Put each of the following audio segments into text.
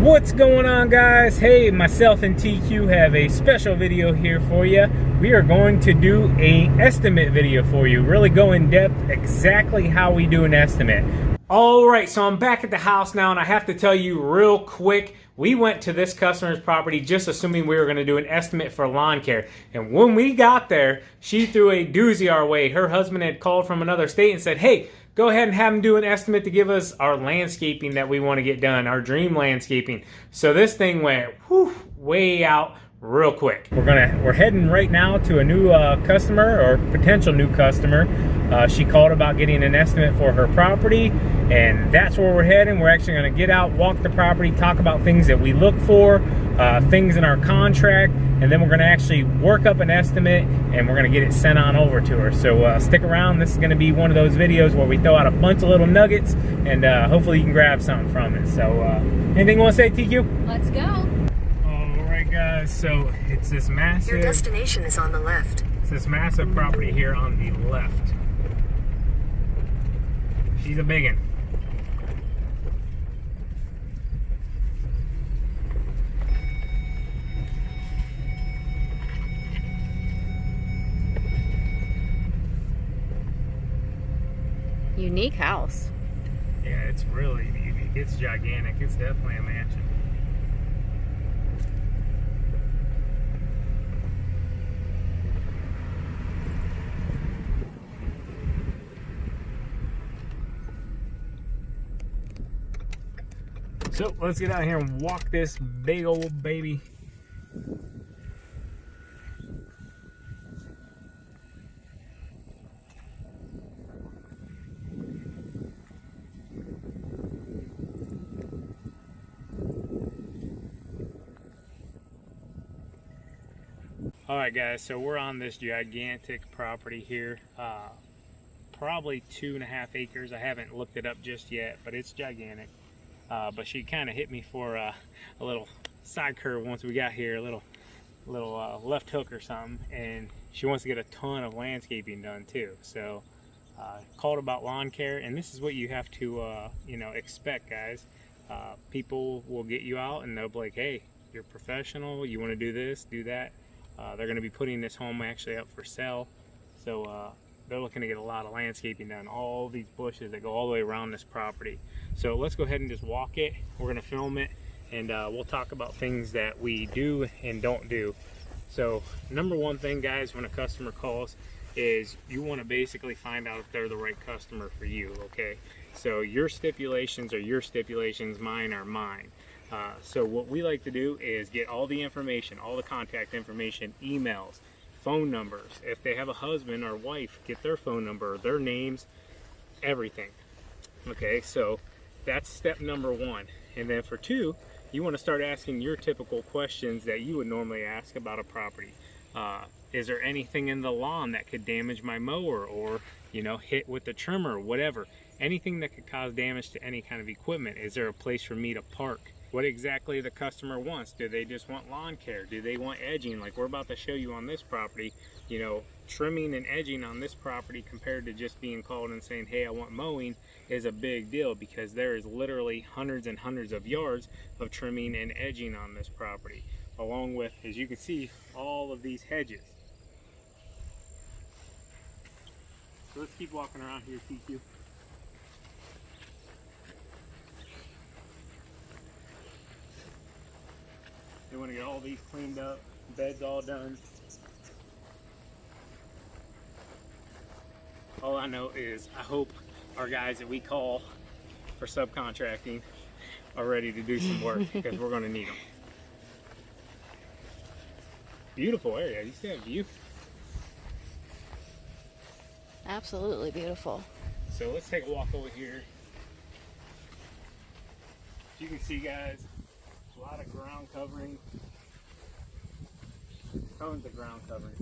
What's going on, guys? Hey, myself and TQ have a special video here for you. We are going to do an estimate video for you, really go in depth exactly how we do an estimate. Alright, so I'm back at the house now, and I have to tell you real quick, we went to this customer's property just assuming we were going to do an estimate for lawn care. And when we got there, she threw a doozy our way. Her husband had called from another state and said, hey, go ahead and have them do an estimate to give us our landscaping that we want to get done, our dream landscaping. So this thing went way out real quick. We're heading right now to a new customer, or potential new customer. She called about getting an estimate for her property, and that's where we're heading. We're actually going to get out, walk the property, talk about things that we look for, things in our contract, and then we're going to actually work up an estimate, and we're going to get it sent on over to her. So stick around. This is going to be one of those videos where we throw out a bunch of little nuggets, and hopefully you can grab something from it. So anything you want to say, TQ? Let's go. Alright guys, so it's this massive... Your destination is on the left. It's this massive property here on the left. She's a biggin'. Unique house. Yeah, it's really unique. It's gigantic. It's definitely a mansion. So let's get out here and walk this big old baby. Alright guys, so we're on this gigantic property here. Probably 2.5 acres. I haven't looked it up just yet, but it's gigantic. But she kind of hit me for a little side curve once we got here, a little left hook or something, and she wants to get a ton of landscaping done too. So called about lawn care, and this is what you have to expect, guys. People will get you out and they'll be like, hey, you're professional, you want to do this, do that. They're going to be putting this home actually up for sale, so they're looking to get a lot of landscaping done, all these bushes that go all the way around this property. So let's go ahead and just walk it. We're going to film it, and we'll talk about things that we do and don't do. So number one thing, guys, when a customer calls is you want to basically find out if they're the right customer for you, okay? So your stipulations are your stipulations, mine are mine. So what we like to do is get all the information, all the contact information, emails, phone numbers. If they have a husband or wife, get their phone number, their names, everything. Okay, so that's step number one. And then for two, you want to start asking your typical questions that you would normally ask about a property. Is there anything in the lawn that could damage my mower, or hit with the trimmer, whatever? Anything that could cause damage to any kind of equipment. Is there a place for me to park? What exactly the customer wants. Do they just want lawn care? Do they want edging? Like we're about to show you on this property, trimming and edging on this property compared to just being called and saying, hey, I want mowing, is a big deal, because there is literally hundreds and hundreds of yards of trimming and edging on this property, along with, as you can see, all of these hedges. So let's keep walking around here, TQ. They want to get all these cleaned up, beds all done. All I know is I hope our guys that we call for subcontracting are ready to do some work, because we're going to need them. Beautiful area. You see that view? Absolutely beautiful. So let's take a walk over here. As you can see, guys, a lot of ground covering, tons of ground covering,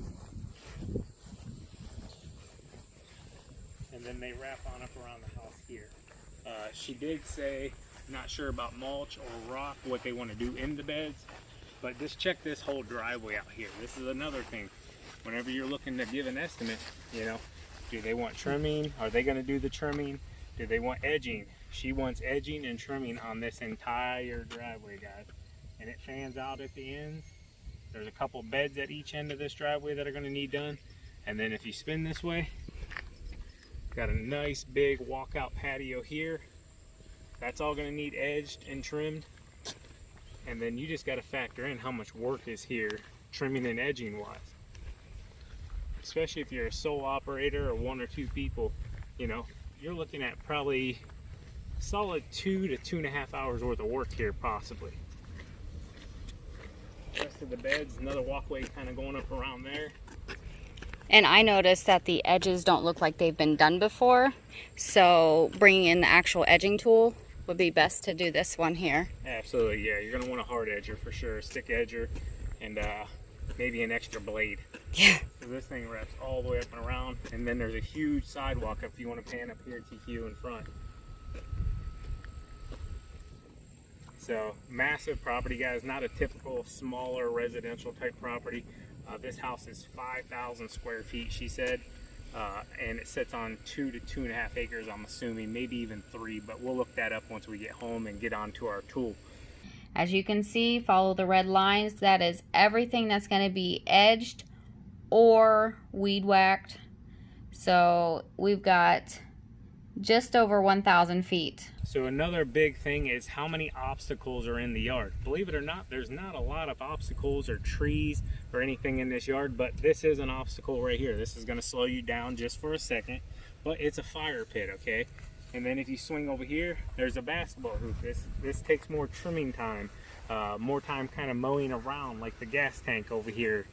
and then they wrap on up around the house here. She did say, not sure about mulch or rock, what they want to do in the beds, but just check this whole driveway out here. This is another thing. Whenever you're looking to give an estimate, do they want trimming? Are they going to do the trimming? Do they want edging? She wants edging and trimming on this entire driveway, guys. And it fans out at the ends. There's a couple beds at each end of this driveway that are going to need done. And then if you spin this way, got a nice big walkout patio here. That's all going to need edged and trimmed. And then you just got to factor in how much work is here, trimming and edging wise. Especially if you're a sole operator or 1 or 2 people, you know, you're looking at probably solid 2 to 2.5 hours worth of work here, possibly. Rest of the beds, another walkway kind of going up around there. And I noticed that the edges don't look like they've been done before, so bringing in the actual edging tool would be best to do this one here. Absolutely, yeah. You're going to want a hard edger for sure, a stick edger, and maybe an extra blade. Yeah. So this thing wraps all the way up and around, and then there's a huge sidewalk if you want to pan up here, TQ in front. So massive property, guys. Not a typical smaller residential type property. This house is 5,000 square feet, she said, and it sits on 2 to 2.5 acres, I'm assuming, maybe even 3, but we'll look that up once we get home and get onto our tool. As you can see, follow the red lines. That is everything that's going to be edged or weed whacked. So we've got just over 1,000 feet. So another big thing is how many obstacles are in the yard. Believe it or not, there's not a lot of obstacles or trees or anything in this yard, but this is an obstacle right here. This is going to slow you down just for a second, but it's a fire pit, okay? And then if you swing over here, there's a basketball hoop. This takes more trimming time, more time kind of mowing around, like the gas tank over here,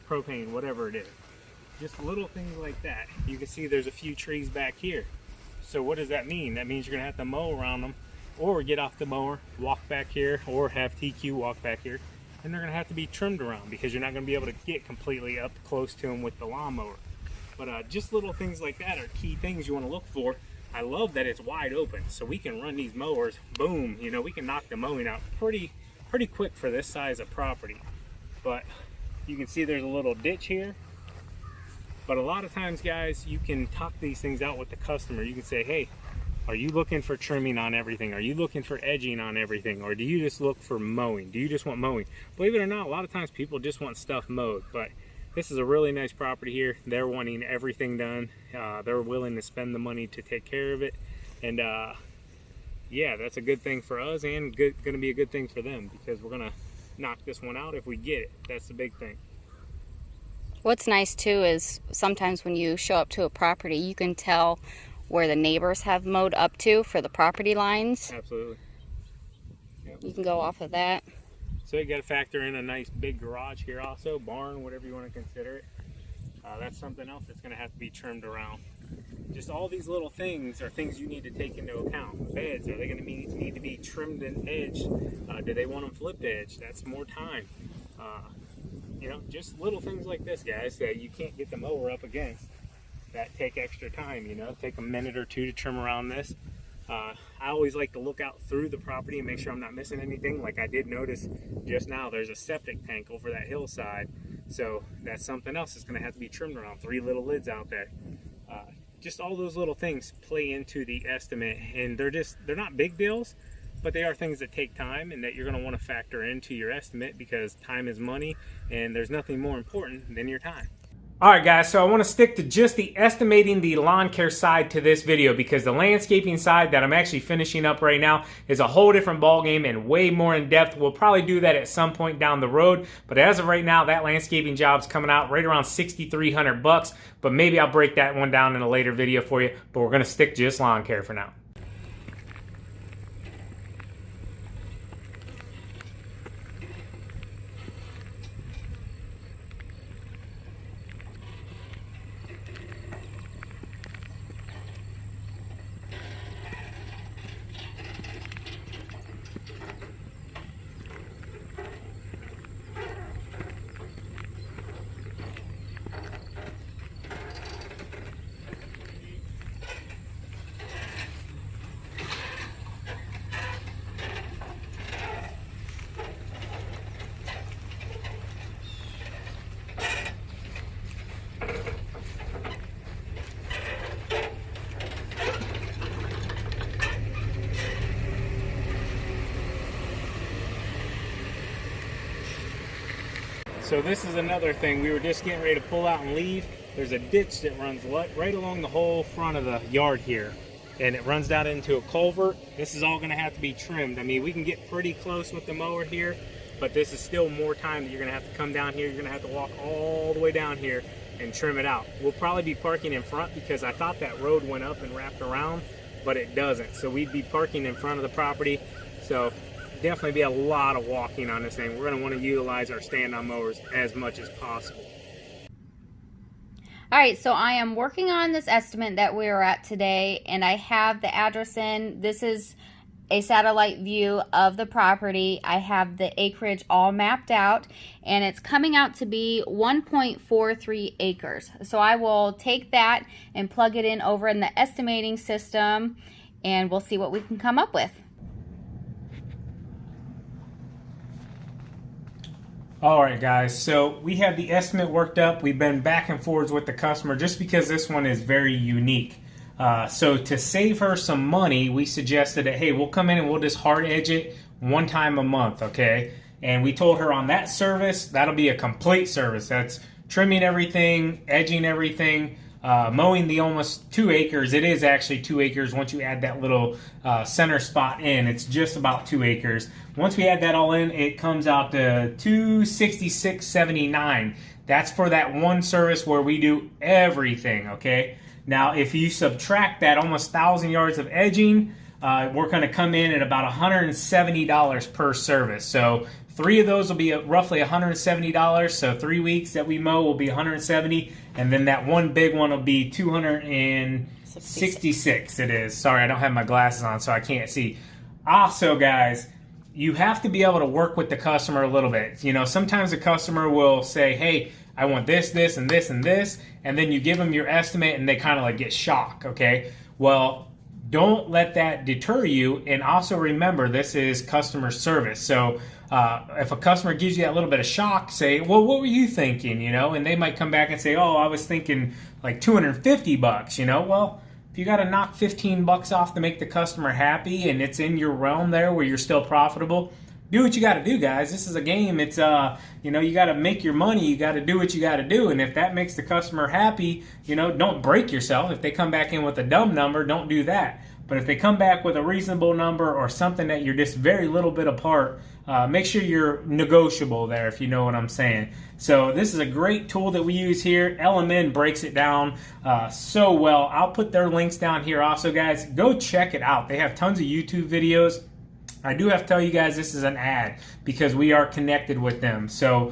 propane, whatever it is. Just little things like that. You can see there's a few trees back here. So what does that mean? That means you're gonna have to mow around them, or get off the mower, walk back here, or have TQ walk back here, and they're gonna have to be trimmed around because you're not gonna be able to get completely up close to them with the lawnmower. But just little things like that are key things you wanna look for. I love that it's wide open, so we can run these mowers, boom, you know, we can knock the mowing out pretty quick for this size of property. But you can see there's a little ditch here. But a lot of times, guys, you can talk these things out with the customer. You can say, hey, are you looking for trimming on everything? Are you looking for edging on everything? Or do you just look for mowing? Do you just want mowing? Believe it or not, a lot of times people just want stuff mowed. But this is a really nice property here. They're wanting everything done. They're willing to spend the money to take care of it. And yeah, that's a good thing for us and going to be a good thing for them, because we're going to knock this one out if we get it. That's the big thing. What's nice too is sometimes when you show up to a property, you can tell where the neighbors have mowed up to for the property lines. Absolutely. Yep. You can go off of that. So you got to factor in a nice big garage here also, barn, whatever you want to consider it. That's something else that's going to have to be trimmed around. Just all these little things are things you need to take into account. Beds, are they going to need to be trimmed and edged? Do they want them flipped edged? That's more time. You know, just little things like this, guys, that you can't get the mower up against, that take extra time, you know, take a minute or two to trim around this. I always like to look out through the property and make sure I'm not missing anything. Like I did notice just now, there's a septic tank over that hillside. So that's something else that's going to have to be trimmed around. 3 little lids out there. Just all those little things play into the estimate, and they're not big deals, but they are things that take time and that you're going to want to factor into your estimate, because time is money and there's nothing more important than your time. Alright guys, so I want to stick to just the estimating the lawn care side to this video, because the landscaping side that I'm actually finishing up right now is a whole different ballgame and way more in depth. We'll probably do that at some point down the road, but as of right now, that landscaping job's coming out right around $6,300, but maybe I'll break that one down in a later video for you, but we're going to stick to just lawn care for now. So this is another thing. We were just getting ready to pull out and leave. There's a ditch that runs right along the whole front of the yard here, and it runs down into a culvert. This is all going to have to be trimmed. I mean, we can get pretty close with the mower here, but this is still more time that you're going to have to come down here. You're going to have to walk all the way down here and trim it out. We'll probably be parking in front because I thought that road went up and wrapped around, but it doesn't. So we'd be parking in front of the property. So definitely be a lot of walking on this thing. We're going to want to utilize our stand-on mowers as much as possible. All right, so I am working on this estimate that we are at today, and I have the address in. This is a satellite view of the property. I have the acreage all mapped out, and it's coming out to be 1.43 acres. So I will take that and plug it in over in the estimating system, and we'll see what we can come up with. All right, guys, so we have the estimate worked up. We've been back and forwards with the customer just because this one is very unique. So to save her some money, we suggested that, hey, we'll come in and we'll just hard edge it one time a month, okay? And we told her on that service, that'll be a complete service. That's trimming everything, edging everything, mowing the almost 2 acres. It is actually 2 acres once you add that little center spot in. It's just about 2 acres. Once we add that all in, it comes out to $266.79. That's for that one service where we do everything, okay? Now, if you subtract that almost 1,000 yards of edging, we're going to come in at about $170 per service. So 3 of those will be roughly $170. So 3 weeks that we mow will be $170, and then that one big one will be $266. It is. Sorry, I don't have my glasses on, so I can't see. Also, guys, you have to be able to work with the customer a little bit. You know, sometimes the customer will say, hey, I want this, this, and this, and this, and then you give them your estimate and they kind of like get shocked, okay? Well, don't let that deter you, and also remember this is customer service. So if a customer gives you that little bit of shock, say, well, what were you thinking, you know? And they might come back and say, oh, I was thinking like $250, you know? Well, if you got to knock 15 bucks off to make the customer happy and it's in your realm there where you're still profitable, do what you got to do, guys. This is a game. It's, you know, you got to make your money. You got to do what you got to do. And if that makes the customer happy, you know, don't break yourself. If they come back in with a dumb number, don't do that. But if they come back with a reasonable number or something that you're just very little bit apart, make sure you're negotiable there, if you know what I'm saying. So this is a great tool that we use here. LMN breaks it down so well. I'll put their links down here also, guys. Go check it out. They have tons of YouTube videos. I do have to tell you guys this is an ad because we are connected with them. So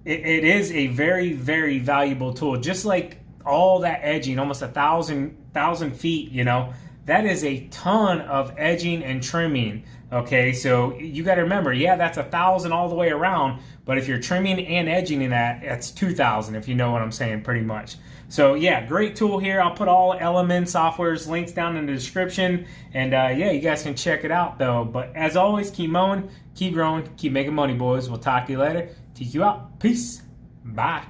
it is a very, very valuable tool. Just like all that edging, almost 1,000 feet, you know, that is a ton of edging and trimming. Okay, so you got to remember, yeah, that's 1,000 all the way around, but if you're trimming and edging in that, that's 2,000, if you know what I'm saying, pretty much. So yeah, great tool here. I'll put all LMN software's links down in the description, and yeah, you guys can check it out though. But as always, keep mowing, keep growing, keep making money, boys. We'll talk to you later. Take you out. Peace. Bye.